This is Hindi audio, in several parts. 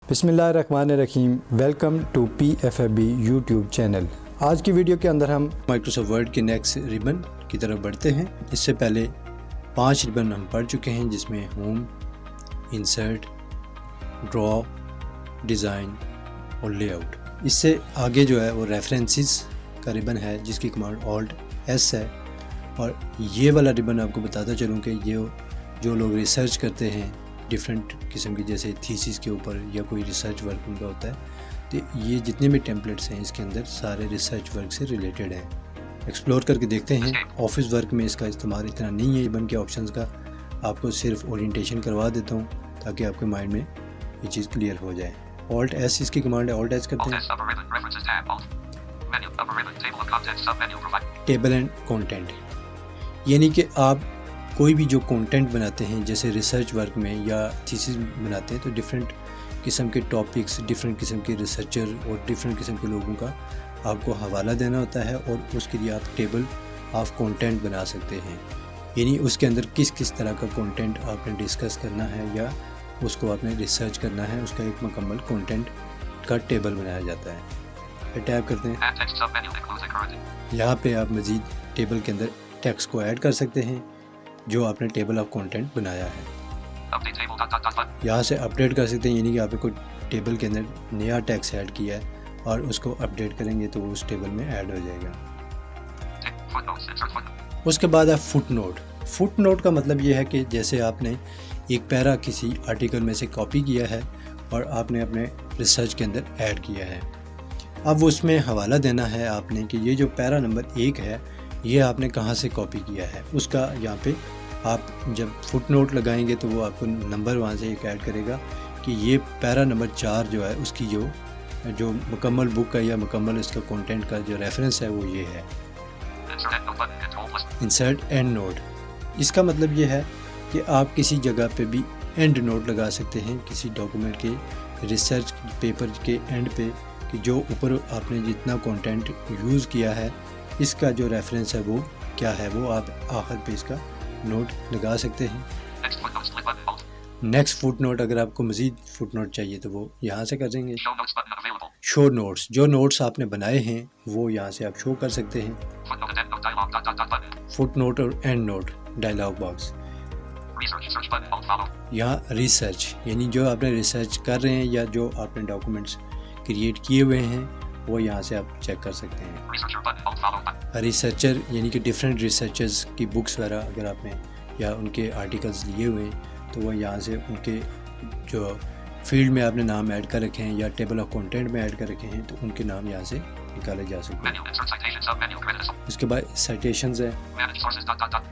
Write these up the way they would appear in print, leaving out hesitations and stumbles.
बिस्मिल्लाहिर्रहमानिर्रहीम। Welcome to PFAB YouTube channel. आज की वीडियो के अंदर हम माइक्रोसॉफ्ट वर्ड के नेक्स्ट रिबन की तरफ बढ़ते हैं। इससे पहले 5 रिबन हम पढ़ चुके हैं, जिसमें होम, इंसर्ट, ड्रॉ, डिज़ाइन और लेआउट। इससे आगे जो है वो रेफरेंसेस का रिबन है, जिसकी कमांड Alt+S है। और ये वाला रिबन आपको बताता चलूँ कि ये जो लोग रिसर्च करते हैं डिफरेंट किस्म की, जैसे थीसिस के ऊपर या कोई रिसर्च वर्क उनका होता है, तो ये जितने भी टेम्पलेट्स हैं इसके अंदर सारे रिसर्च वर्क से रिलेटेड हैं। एक्सप्लोर करके देखते हैं। ऑफिस वर्क में इसका इस्तेमाल इतना नहीं है रिबन के ऑप्शंस का। आपको सिर्फ ओरिएंटेशन करवा देता हूँ ताकि आपके माइंड में ये चीज़ क्लियर हो जाए। Alt+S इसकी कमांड है, Alt+S करते हैं। टेबल एंड कंटेंट, यानी कि आप कोई भी जो कंटेंट बनाते हैं, जैसे रिसर्च वर्क में या थीसिस बनाते हैं, तो डिफरेंट किस्म के टॉपिक्स, डिफरेंट किस्म के रिसर्चर और डिफरेंट किस्म के लोगों का आपको हवाला देना होता है, और उसके लिए आप टेबल ऑफ कंटेंट बना सकते हैं। यानी उसके अंदर किस किस तरह का कंटेंट आपने डिस्कस करना है या उसको आपने रिसर्च करना है, उसका एक मुकम्मल कंटेंट का टेबल बनाया जाता है। टैप करते हैं। यहाँ पे आप मज़ीद टेबल के अंदर टेक्स्ट को ऐड कर सकते हैं जो आपने टेबल ऑफ कंटेंट बनाया है। यहाँ से अपडेट कर सकते हैं, यानी कि आपने कोई टेबल के अंदर नया टेक्स्ट ऐड किया है और उसको अपडेट करेंगे तो वो उस टेबल में ऐड हो जाएगा। उसके बाद है फुट नोट। फुट नोट का मतलब ये है कि जैसे आपने एक पैरा किसी आर्टिकल में से कॉपी किया है और आपने अपने रिसर्च के अंदर ऐड किया है, अब उसमें हवाला देना है आपने कि ये जो पैरा नंबर 1 है ये आपने कहाँ से कॉपी किया है। उसका यहाँ पे आप जब फुट नोट लगाएंगे तो वो आपको नंबर वहाँ से एक ऐड करेगा कि ये पैरा नंबर 4 जो है उसकी जो मुकम्मल बुक का या मुकम्मल इसका कंटेंट का जो रेफरेंस है वो ये है। इंसर्ट एंड नोट, इसका मतलब ये है कि आप किसी जगह पे भी एंड नोट लगा सकते हैं किसी डॉक्यूमेंट के रिसर्च पेपर के एंड पे, कि जो ऊपर आपने जितना कंटेंट यूज़ किया है इसका जो रेफरेंस है वो क्या है, वो आप आखिर पे इसका नोट लगा सकते हैं। नेक्स्ट फुट नोट, अगर आपको मज़ीद फुट नोट चाहिए तो वो यहाँ से कर देंगे। शो नोट्स, जो नोट्स आपने बनाए हैं वो यहाँ से आप शो कर सकते हैं। फुट नोट और एंड नोट डायलॉग बॉक्स। यहाँ रिसर्च, यानी जो आपने रिसर्च कर रहे हैं या जो आपने डॉक्यूमेंट्स क्रिएट किए हुए हैं वो यहाँ से आप चेक कर सकते हैं। रिसर्चर यानी कि डिफरेंट रिसर्चर्स की बुक्स वगैरह अगर आपने या उनके आर्टिकल्स लिए हुए हैं तो वो यहाँ से उनके जो फील्ड में आपने नाम ऐड कर रखे हैं या टेबल ऑफ कंटेंट में ऐड कर रखे हैं तो उनके नाम यहाँ से निकाले जा सकते हैं। उसके बाद साइटेशंस है,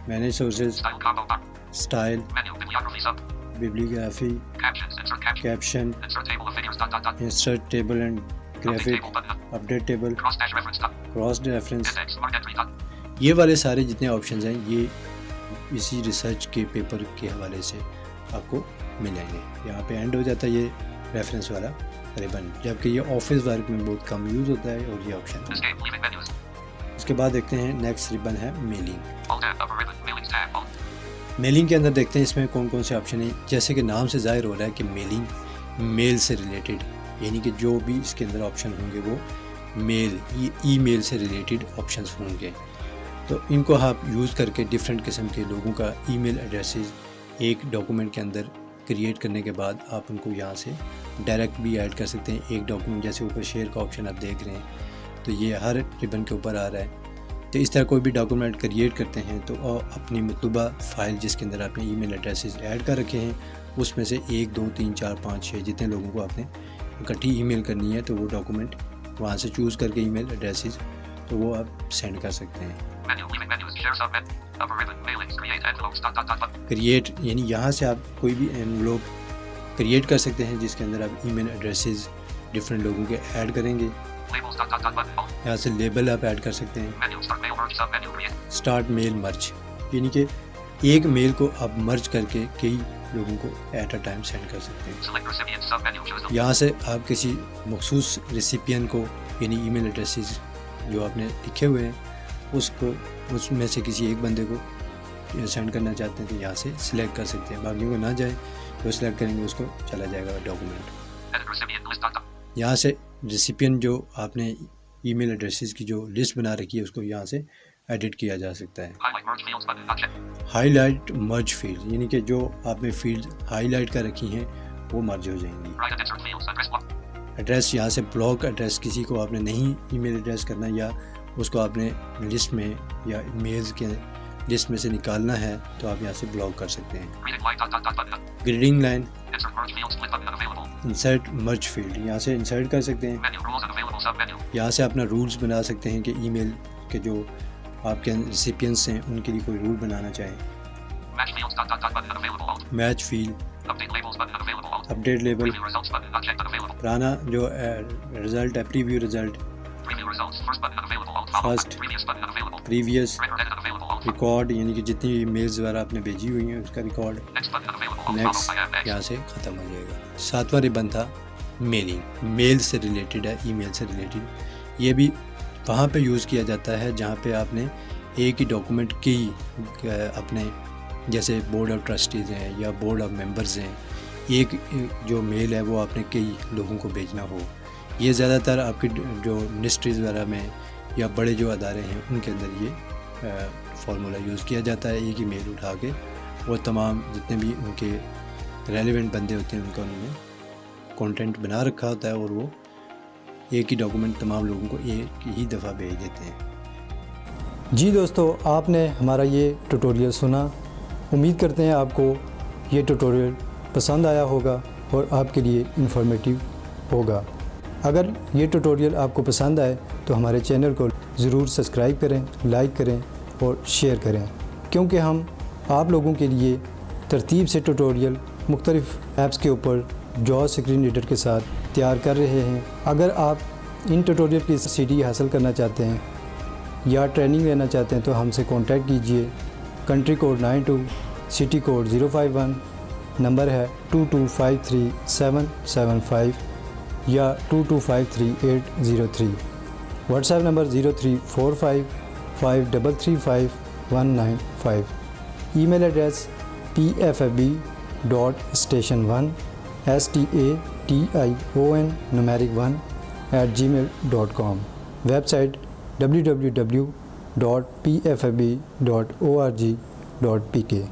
manage sources, style, bibliography, caption, insert table and graphic, update table, cross reference. ये वाले सारे जितने ऑप्शंस हैं ये इसी रिसर्च के पेपर के हवाले से आपको मिलेंगे। यहाँ पे एंड हो जाता है ये रेफरेंस वाला रिबन, जबकि ये ऑफिस वर्क में बहुत कम यूज़ होता है और ये ऑप्शन। उसके बाद देखते हैं नेक्स्ट रिबन है मेलिंग। मेलिंग के अंदर देखते हैं इसमें कौन कौन से ऑप्शन हैं। जैसे कि नाम से जाहिर हो रहा है कि मेलिंग मेल से रिलेटेड, यानी कि जो भी इसके अंदर ऑप्शन होंगे वो मेल ईमेल से रिलेटेड ऑप्शंस होंगे। तो इनको आप यूज़ करके डिफरेंट किस्म के लोगों का ईमेल एड्रेसेस एक डॉक्यूमेंट के अंदर क्रिएट करने के बाद आप उनको यहाँ से डायरेक्ट भी ऐड कर सकते हैं। एक डॉक्यूमेंट जैसे ऊपर शेयर का ऑप्शन आप देख रहे हैं तो ये हर रिबन के ऊपर आ रहा है। तो इस तरह कोई भी डॉक्यूमेंट क्रिएट करते हैं तो अपनी मतलूबा फ़ाइल जिसके अंदर आपने ईमेल एड्रेसेस ऐड कर रखे हैं उसमें से 1 2 3 4 5 6 जितने लोगों को आपने इकट्ठी ईमेल करनी है तो वो डॉक्यूमेंट वहाँ से चूज़ करके ईमेल एड्रेसेस तो वो आप सेंड कर सकते हैं। क्रिएट, यानी यहाँ से आप कोई भी एनवलप क्रिएट कर सकते हैं जिसके अंदर आप ईमेल एड्रेसेस डिफरेंट लोगों के ऐड करेंगे। यहाँ से लेबल आप ऐड कर सकते हैं। स्टार्ट मेल मर्ज, यानी कि एक मेल को आप मर्ज करके कई लोगों को एट अ टाइम सेंड कर सकते हैं। यहाँ से आप किसी मखसूस रेसिपियन को यानी ईमेल एड्रेसेस जो आपने लिखे हुए हैं उसको उसमें से किसी एक बंदे को सेंड करना चाहते हैं तो यहाँ से सिलेक्ट कर सकते हैं। बाकियों को ना जाए तो सिलेक्ट करेंगे उसको चला जाएगा डॉक्यूमेंट। यहाँ से रेसिपिएंट जो आपने ईमेल एड्रेसेस की जो लिस्ट बना रखी है उसको यहाँ से एडिट किया जा सकता है। हाईलाइट मर्ज फील्ड यानी कि जो आपने फील्ड हाईलाइट कर रखी हैं वो मर्ज हो जाएंगी। एड्रेस यहाँ से ब्लॉक एड्रेस, किसी को आपने नहीं ईमेल एड्रेस करना या उसको आपने लिस्ट में या मेल्स के लिस्ट में से निकालना है तो आप यहाँ से ब्लॉक कर सकते हैं। ग्रीडिंग लाइन, इंसर्ट मर्ज फील्ड, यहाँ से इंसर्ट कर सकते हैं। यहाँ से अपना रूल्स बना सकते हैं कि ईमेल के जो आपके रेसिपिएंट्स हैं उनके लिए कोई रूल बनाना चाहें। मैच फील्ड, अपडेट लेबल, पुराना जो रिजल्ट है preview result, first, previous, record यानी कि जितनी मेल्स वगैरह आपने भेजी हुई हैं उसका रिकॉर्ड, नेक्स्ट, यहाँ से ख़त्म हो जाएगा। 7वां रिबन था मेलिंग, मेल से रिलेटेड है, ईमेल से रिलेटेड। ये भी वहाँ पे यूज़ किया जाता है जहाँ पे आपने एक ही डॉक्यूमेंट की अपने जैसे बोर्ड ऑफ ट्रस्टीज़ हैं या बोर्ड ऑफ मेंबर्स हैं, एक जो मेल है वो आपने कई लोगों को भेजना हो। ये ज़्यादातर आपकी जो मिनिस्ट्रीज़ वगैरह में या बड़े जो अदारे हैं उनके अंदर ये फार्मूला यूज़ किया जाता है। एक ही मेल उठा के वो तमाम जितने भी उनके रेलेवेंट बंदे होते हैं उनका उन्होंने कंटेंट बना रखा होता है और वो एक ही डॉक्यूमेंट तमाम लोगों को एक ही दफ़ा भेज देते हैं। जी दोस्तों, आपने हमारा ये ट्यूटोरियल सुना। उम्मीद करते हैं आपको ये ट्यूटोरियल पसंद आया होगा और आपके लिए इन्फॉर्मेटिव होगा। अगर ये ट्यूटोरियल आपको पसंद आए तो हमारे चैनल को ज़रूर सब्सक्राइब करें, लाइक करें और शेयर करें, क्योंकि हम आप लोगों के लिए तरतीब से ट्यूटोरियल मुख्तलिफ़ ऐप्स के ऊपर जॉस स्क्रीन रीडर के साथ तैयार कर रहे हैं। अगर आप इन ट्यूटोरियल की CD हासिल करना चाहते हैं या ट्रेनिंग लेना चाहते हैं तो हमसे कांटेक्ट कीजिए। Country code 92, city code 051, number है 2253-775 या 2253-803, WhatsApp number 03455335-195, email address pfab.station1 website www.pfab.org.pk।